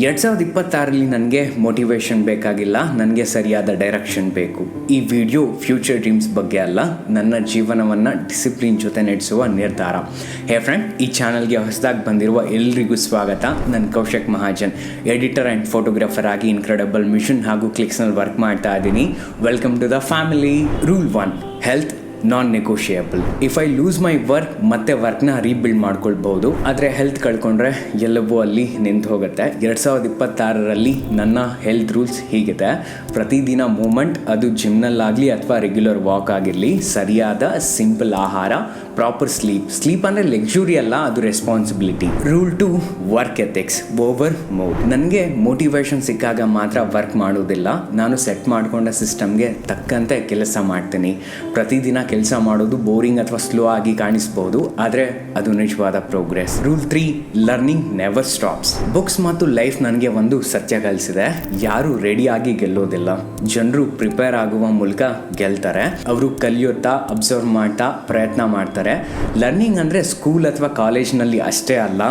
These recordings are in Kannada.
2026ರಲ್ಲಿ ನನಗೆ ಮೋಟಿವೇಶನ್ ಬೇಕಾಗಿಲ್ಲ, ನನಗೆ ಸರಿಯಾದ ಡೈರೆಕ್ಷನ್ ಬೇಕು. ಈ ವಿಡಿಯೋ ಫ್ಯೂಚರ್ ಡ್ರೀಮ್ಸ್ ಬಗ್ಗೆ ಅಲ್ಲ, ನನ್ನ ಜೀವನವನ್ನು ಡಿಸಿಪ್ಲಿನ್ ಜೊತೆ ನಡೆಸುವ ನಿರ್ಧಾರ. ಹೇ ಫ್ರೆಂಡ್, ಈ ಚಾನಲ್ಗೆ ಹೊಸದಾಗಿ ಬಂದಿರುವ ಎಲ್ರಿಗೂ ಸ್ವಾಗತ. ನಾನು Kaushik Mahajan, editor and photographer ಆಗಿ ಇನ್ಕ್ರೆಡಿಬಲ್ ಮಿಷನ್ ಹಾಗೂ ಕ್ಲಿಕ್ಸ್ನಲ್ಲಿ ವರ್ಕ್ ಮಾಡ್ತಾ ಇದ್ದೀನಿ. Welcome to the family. Rule 1, health non negotiable. If I lose my work, ಮತ್ತೆ ವರ್ಕ್ನ ರೀಬಿಲ್ಡ್ ಮಾಡ್ಕೊಳ್ಬಹುದು. ಆದರೆ ಹೆಲ್ತ್ ಕಳ್ಕೊಂಡ್ರೆ ಎಲ್ಲವೂ ಅಲ್ಲಿ ನಿಂತು ಹೋಗುತ್ತೆ. 2026ರಲ್ಲಿ ನನ್ನ ಹೆಲ್ತ್ ರೂಲ್ಸ್ ಹೀಗಿದೆ: ಪ್ರತಿದಿನ ಮೂಮೆಂಟ್, ಅದು ಜಿಮ್ನಲ್ಲಾಗಲಿ ಅಥವಾ ರೆಗ್ಯುಲರ್ ವಾಕ್ ಆಗಿರಲಿ, ಸರಿಯಾದ ಸಿಂಪಲ್ ಆಹಾರ, ಪ್ರಾಪರ್ ಸ್ಲೀಪ್ ಅಂದರೆ ಲಕ್ಸುರಿ ಅಲ್ಲ, ಅದು responsibility. Rule 2, work ethics over mode. ನನಗೆ ಮೋಟಿವೇಶನ್ ಸಿಕ್ಕಾಗ ಮಾತ್ರ ವರ್ಕ್ ಮಾಡೋದಿಲ್ಲ, ನಾನು ಸೆಟ್ ಮಾಡ್ಕೊಂಡ ಸಿಸ್ಟಮ್ಗೆ ತಕ್ಕಂತೆ ಕೆಲಸ ಮಾಡ್ತೀನಿ. ಪ್ರತಿದಿನ ಕೆಲಸ ಮಾಡೋದು ಬೋರಿಂಗ್ ಅಥವಾ ಸ್ಲೋ ಆಗಿ ಕಾಣಿಸ್ಬೋದು, ಆದರೆ ಅದು ನಿಜವಾದ progress. Rule 3, learning never stops. Books ಮತ್ತು ಲೈಫ್ ನನಗೆ ಒಂದು ಸತ್ಯ ಕಲಿಸಿದೆ: ಯಾರು ರೆಡಿಯಾಗಿ ಗೆಲ್ಲೋದಿಲ್ಲ, ಜನರು ಪ್ರಿಪೇರ್ ಆಗುವ ಮೂಲಕ ಗೆಲ್ತಾರೆ. ಅವರು ಕಲಿಯುತ್ತಾ, ಅಬ್ಸರ್ವ್ ಮಾಡ್ತಾ ಪ್ರಯತ್ನ ಮಾಡ್ತಾರೆ. ಲರ್ನಿಂಗ್ ಅಂದರೆ ಸ್ಕೂಲ್ ಅಥವಾ ಕಾಲೇಜ್ನಲ್ಲಿ ಅಷ್ಟೇ ಅಲ್ಲ,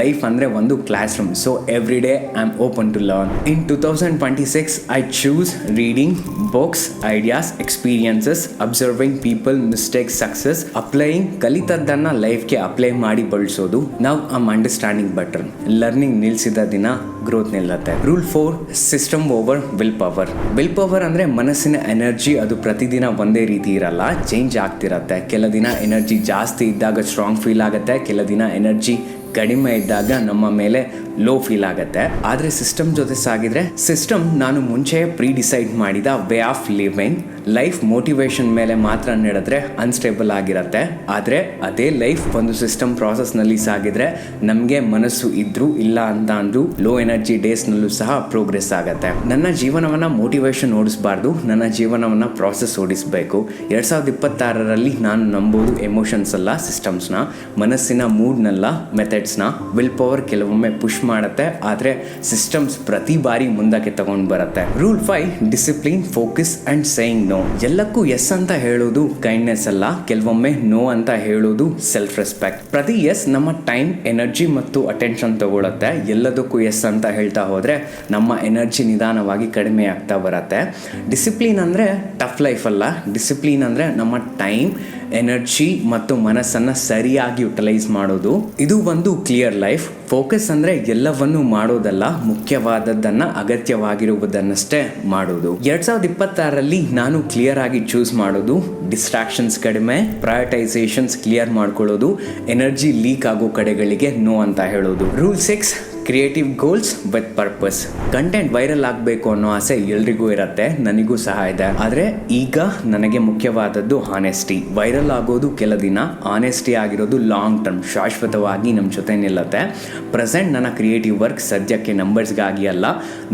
ಲೈಫ್ ಅಂದರೆ ಒಂದು classroom. So every day I am open to learn. In 2026 I choose reading books, ideas, experiences, observing people, mistakes, success, applying. ಕಲಿತದ್ದನ್ನು ಲೈಫ್ಗೆ ಅಪ್ಲೈ ಮಾಡಿ ಬಳಸೋದು. ನಾವು ಆಮ್ ಅಂಡರ್ಸ್ಟ್ಯಾಂಡಿಂಗ್ ಬೆಟರ್. ಲರ್ನಿಂಗ್ ನಿಲ್ಲಿಸಿದ ದಿನ ಗ್ರೋತ್ ನಿಲ್ಲತ್ತೆ. Rule 4, system over will power. Will power ಅಂದರೆ ಮನಸ್ಸಿನ ಎನರ್ಜಿ. ಅದು ಪ್ರತಿದಿನ ಒಂದೇ ರೀತಿ ಇರಲ್ಲ, ಚೇಂಜ್ ಆಗ್ತಿರತ್ತೆ. ಕೆಲ ದಿನ ಎನರ್ಜಿ ಜಾಸ್ತಿ ಇದ್ದಾಗ ಸ್ಟ್ರಾಂಗ್ ಫೀಲ್ ಆಗುತ್ತೆ, ಕೆಲ ದಿನ ಎನರ್ಜಿ ಕಡಿಮೆ ಇದ್ದಾಗ ನಮ್ಮ ಮೇಲೆ ಲೋ ಫೀಲ್ ಆಗುತ್ತೆ. ಆದರೆ ಸಿಸ್ಟಮ್ ಜೊತೆ ಸಾಗಿದ್ರೆ, ಸಿಸ್ಟಮ್ ನಾನು ಮುಂಚೆ ಡಿಸೈಡ್ ಮಾಡಿದ way of living. Life motivation ಮೇಲೆ ಮಾತ್ರ ನಡೆದ್ರೆ ಅನ್ಸ್ಟೇಬಲ್ ಆಗಿರುತ್ತೆ, ಆದರೆ ಅದೇ ಲೈಫ್ ಒಂದು ಸಿಸ್ಟಮ್ ಪ್ರಾಸೆಸ್ನಲ್ಲಿ ಸಾಗಿದ್ರೆ ನಮಗೆ ಮನಸ್ಸು ಇದ್ರೂ ಇಲ್ಲ ಅಂತ ಅಂದ್ರೂ ಲೋ ಎನರ್ಜಿ ಡೇಸ್ನಲ್ಲೂ ಸಹ ಪ್ರೋಗ್ರೆಸ್ ಆಗುತ್ತೆ. ನನ್ನ ಜೀವನವನ್ನು ಮೋಟಿವೇಶನ್ ಓಡಿಸಬಾರ್ದು, ನನ್ನ ಜೀವನವನ್ನು ಪ್ರಾಸೆಸ್ ಓಡಿಸಬೇಕು. 2026ರಲ್ಲಿ ನಾನು ನಂಬೋದು ಎಮೋಷನ್ಸ್ ಅಲ್ಲ, ಸಿಸ್ಟಮ್ಸ್ನ. ಮನಸ್ಸಿನ ಮೂಡ್ನಲ್ಲ, ಮೆಥಡ್ಸ್ನ. ವಿಲ್ ಪವರ್ ಕೆಲವೊಮ್ಮೆ ಪುಷ್ ಮಾಡುತ್ತೆ, ಆದರೆ ಸಿಸ್ಟಮ್ಸ್ ಪ್ರತಿ ಬಾರಿ ಮುಂದಕ್ಕೆ ತಗೊಂಡು ಬರುತ್ತೆ. Rule 5, discipline, focus and saying no. ಎಲ್ಲಕ್ಕೂ ಎಸ್ ಅಂತ ಹೇಳೋದು ಕೈಂಡ್ನೆಸ್ ಅಲ್ಲ, ಕೆಲವೊಮ್ಮೆ ನೋ ಅಂತ ಹೇಳೋದು ಸೆಲ್ಫ್ ರೆಸ್ಪೆಕ್ಟ್. ಪ್ರತಿ ಎಸ್ ನಮ್ಮ ಟೈಮ್, ಎನರ್ಜಿ ಮತ್ತು ಅಟೆನ್ಷನ್ ತಗೊಳುತ್ತೆ. ಎಲ್ಲದಕ್ಕೂ ಎಸ್ ಅಂತ ಹೇಳ್ತಾ ಹೋದರೆ ನಮ್ಮ ಎನರ್ಜಿ ನಿಧಾನವಾಗಿ ಕಡಿಮೆ ಆಗ್ತಾ ಬರುತ್ತೆ. ಡಿಸಿಪ್ಲಿನ್ ಅಂದರೆ ಟಫ್ ಲೈಫ್ ಅಲ್ಲ, ಡಿಸಿಪ್ಲಿನ್ ಅಂದರೆ ನಮ್ಮ ಟೈಮ್, ಎನರ್ಜಿ ಮತ್ತು ಮನಸ್ಸನ್ನು ಸರಿಯಾಗಿ ಯುಟಿಲೈಸ್ ಮಾಡೋದು. ಇದು ಒಂದು ಕ್ಲಿಯರ್ ಲೈಫ್. ಫೋಕಸ್ ಅಂದರೆ ಎಲ್ಲವನ್ನೂ ಮಾಡೋದಲ್ಲ, ಮುಖ್ಯವಾದದ್ದನ್ನು, ಅಗತ್ಯವಾಗಿರುವುದನ್ನಷ್ಟೇ ಮಾಡೋದು. 2026ರಲ್ಲಿ ನಾನು ಕ್ಲಿಯರ್ ಆಗಿ ಚೂಸ್ ಮಾಡೋದು: ಡಿಸ್ಟ್ರಾಕ್ಷನ್ಸ್ ಕಡಿಮೆ, ಪ್ರಯಾರಿಟೈಸೇಷನ್ಸ್ ಕ್ಲಿಯರ್ ಮಾಡ್ಕೊಳ್ಳೋದು, ಎನರ್ಜಿ ಲೀಕ್ ಆಗೋ ಕಡೆಗಳಿಗೆ ನೋ ಅಂತ ಹೇಳೋದು. Rule 6, creative goals with purpose. Content viral ಆಗಬೇಕು ಅನ್ನೋ ಆಸೆ ಎಲ್ರಿಗೂ ಇರುತ್ತೆ, ನನಗೂ ಸಹ ಇದೆ. ಆದರೆ ಈಗ ನನಗೆ ಮುಖ್ಯವಾದದ್ದು ಹಾನೆಸ್ಟಿ. ವೈರಲ್ ಆಗೋದು ಕೆಲ ದಿನ, ಆನೆಸ್ಟಿ ಆಗಿರೋದು ಲಾಂಗ್ ಟರ್ಮ್, ಶಾಶ್ವತವಾಗಿ ನಮ್ಮ ಜೊತೆ ನಿಲ್ಲುತ್ತೆ. ಪ್ರೆಸೆಂಟ್ ನನ್ನ ಕ್ರಿಯೇಟಿವ್ ವರ್ಕ್ ಸದ್ಯಕ್ಕೆ ನಂಬರ್ಸ್ಗಾಗಿ ಅಲ್ಲ,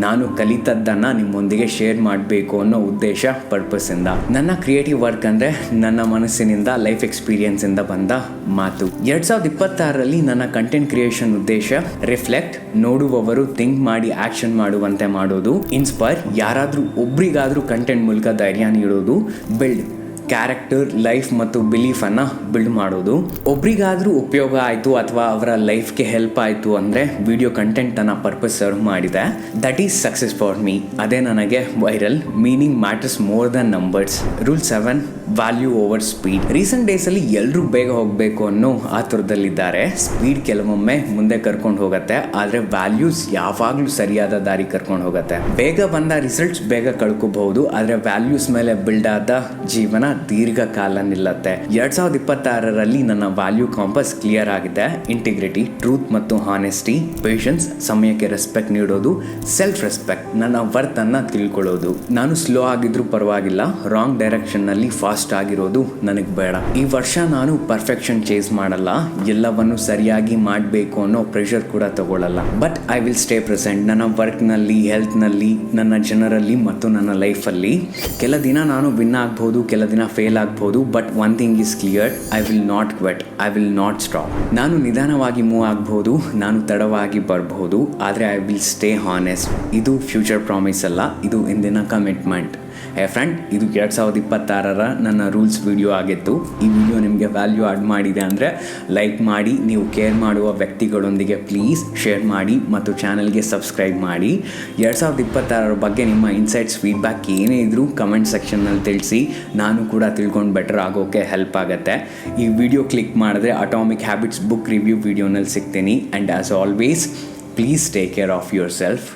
ನಾನು ಕಲಿತದ್ದನ್ನು ನಿಮ್ಮೊಂದಿಗೆ ಶೇರ್ ಮಾಡಬೇಕು ಅನ್ನೋ ಉದ್ದೇಶ, ಪರ್ಪಸ್ಸಿಂದ. ನನ್ನ ಕ್ರಿಯೇಟಿವ್ ವರ್ಕ್ ಅಂದರೆ ನನ್ನ ಮನಸ್ಸಿನಿಂದ, ಲೈಫ್ ಎಕ್ಸ್ಪೀರಿಯನ್ಸಿಂದ ಬಂದ ಮಾತು. 2026ರಲ್ಲಿ ನನ್ನ ಕಂಟೆಂಟ್ ಕ್ರಿಯೇಷನ್ ಉದ್ದೇಶ ರಿಫ್ಲೆಕ್ಟ್, ನೋಡುವವರು ಥಿಂಕ್ ಮಾಡಿ ಆಕ್ಷನ್ ಮಾಡುವಂತೆ ಮಾಡೋದು, ಇನ್ಸ್ಪೈರ್, ಯಾರಾದರೂ ಒಬ್ರಿಗಾದರೂ ಕಂಟೆಂಟ್ ಮೂಲಕ ಧೈರ್ಯ ನೀಡೋದು, ಬಿಲ್ಡ್, ಕ್ಯಾರೆಕ್ಟರ್, ಲೈಫ್ ಮತ್ತು ಬಿಲೀಫನ್ನು ಬಿಲ್ಡ್ ಮಾಡೋದು. ಒಬ್ರಿಗಾದರೂ ಉಪಯೋಗ ಆಯಿತು ಅಥವಾ ಅವರ ಲೈಫ್ಗೆ ಹೆಲ್ಪ್ ಆಯಿತು ಅಂದರೆ ವಿಡಿಯೋ ಕಂಟೆಂಟನ್ನು ಪರ್ಪಸ್ ಸರ್ವ್ ಮಾಡಿದೆ, that is success for me. ಅದೇ ನನಗೆ viral. Meaning matters more than numbers. Rule 7, value over speed. Recent ಡೇಸಲ್ಲಿ ಎಲ್ಲರೂ ಬೇಗ ಹೋಗಬೇಕು ಅನ್ನೋ ಆತುರದಲ್ಲಿದ್ದಾರೆ. ಸ್ಪೀಡ್ ಕೆಲವೊಮ್ಮೆ ಮುಂದೆ ಕರ್ಕೊಂಡು ಹೋಗುತ್ತೆ, ಆದರೆ ವ್ಯಾಲ್ಯೂಸ್ ಯಾವಾಗಲೂ ಸರಿಯಾದ ದಾರಿ ಕರ್ಕೊಂಡು ಹೋಗುತ್ತೆ. ಬೇಗ ಬಂದ ರಿಸಲ್ಟ್ಸ್ ಬೇಗ ಕಳ್ಕೋಬಹುದು, ಆದರೆ ವ್ಯಾಲ್ಯೂಸ್ ಮೇಲೆ ಬಿಲ್ಡ್ ಆದ ಜೀವನ ದೀರ್ಘಕಾಲ ನಿಲ್ಲತ್ತೆ. 2026ರಲ್ಲಿ ನನ್ನ ವ್ಯಾಲ್ಯೂ ಕಾಂಪಸ್ ಕ್ಲಿಯರ್ ಆಗಿದೆ: ಇಂಟಿಗ್ರಿಟಿ, ಟ್ರೂತ್ ಮತ್ತು ಹಾನೆಸ್ಟಿ, ಪೇಷನ್ಸ್, ಸಮಯಕ್ಕೆ ರೆಸ್ಪೆಕ್ಟ್ ನೀಡೋದು, ಸೆಲ್ಫ್ ರೆಸ್ಪೆಕ್ಟ್, ನನ್ನ ವರ್ತ್ ಅನ್ನ ತಿಳ್ಕೊಳ್ಳೋದು. ನಾನು ಸ್ಲೋ ಆಗಿದ್ರೂ ಪರವಾಗಿಲ್ಲ, ರಾಂಗ್ ಡೈರೆಕ್ಷನ್ ನಲ್ಲಿ ಫಾಸ್ಟ್ ಆಗಿರೋದು ನನಗೆ ಬೇಡ. ಈ ವರ್ಷ ನಾನು ಪರ್ಫೆಕ್ಷನ್ ಚೇಸ್ ಮಾಡಲ್ಲ, ಎಲ್ಲವನ್ನು ಸರಿಯಾಗಿ ಮಾಡಬೇಕು ಅನ್ನೋ ಪ್ರೆಷರ್ ಕೂಡ ತಗೊಳ್ಳಲ್ಲ. But I will stay present, ನನ್ನ ವರ್ಕ್ ನಲ್ಲಿ, ಹೆಲ್ತ್ ನಲ್ಲಿ, ನನ್ನ ಜನರಲ್ಲಿ ಮತ್ತು ನನ್ನ ಲೈಫಲ್ಲಿ. ಕೆಲ ದಿನ ನಾನು ವಿನ್ ಆಗ್ಬಹುದು, ಕೆಲ ದಿನ ಫೇಲ್ ಆಗ್ಬೋದು, but one thing is clear: I will not quit, I will not stop. ನಾನು ನಿಧಾನವಾಗಿ ಮೂವ್ ಆಗ್ಬೋದು, ನಾನು ತಡವಾಗಿ ಬರಬಹುದು, ಆದರೆ ಐ ವಿಲ್ ಸ್ಟೇ ಹಾನೆಸ್ಟ್. ಇದು ಫ್ಯೂಚರ್ ಪ್ರಾಮಿಸ್ ಅಲ್ಲ, ಇದು ಇಂದಿನ ಕಮಿಟ್ಮೆಂಟ್. ಫ್ರೆಂಡ್, ಇದು 2026 ನನ್ನ ರೂಲ್ಸ್ ವಿಡಿಯೋ ಆಗಿತ್ತು. ಈ ವಿಡಿಯೋ ನಿಮಗೆ ವ್ಯಾಲ್ಯೂ ಆಡ್ ಮಾಡಿದೆ ಅಂದರೆ ಲೈಕ್ ಮಾಡಿ, ನೀವು ಕೇರ್ ಮಾಡುವ ವ್ಯಕ್ತಿಗಳೊಂದಿಗೆ ಪ್ಲೀಸ್ ಶೇರ್ ಮಾಡಿ ಮತ್ತು ಚಾನಲ್ಗೆ ಸಬ್ಸ್ಕ್ರೈಬ್ ಮಾಡಿ. 2026 ಬಗ್ಗೆ ನಿಮ್ಮ ಇನ್ಸೈಟ್ಸ್, ಫೀಡ್ಬ್ಯಾಕ್ ಏನೇ ಇದ್ದರೂ ಕಮೆಂಟ್ ಸೆಕ್ಷನ್ನಲ್ಲಿ ತಿಳಿಸಿ. ನಾನು ಕೂಡ ತಿಳ್ಕೊಂಡು ಬೆಟರ್ ಆಗೋಕ್ಕೆ ಹೆಲ್ಪ್ ಆಗುತ್ತೆ. ಈ ವಿಡಿಯೋ ಕ್ಲಿಕ್ ಮಾಡಿದ್ರೆ ಅಟಾಮಿಕ್ ಹ್ಯಾಬಿಟ್ಸ್ ಬುಕ್ ರಿವ್ಯೂ ವಿಡಿಯೋನಲ್ಲಿ ಸಿಗ್ತೀನಿ. And as always, please take care of your self.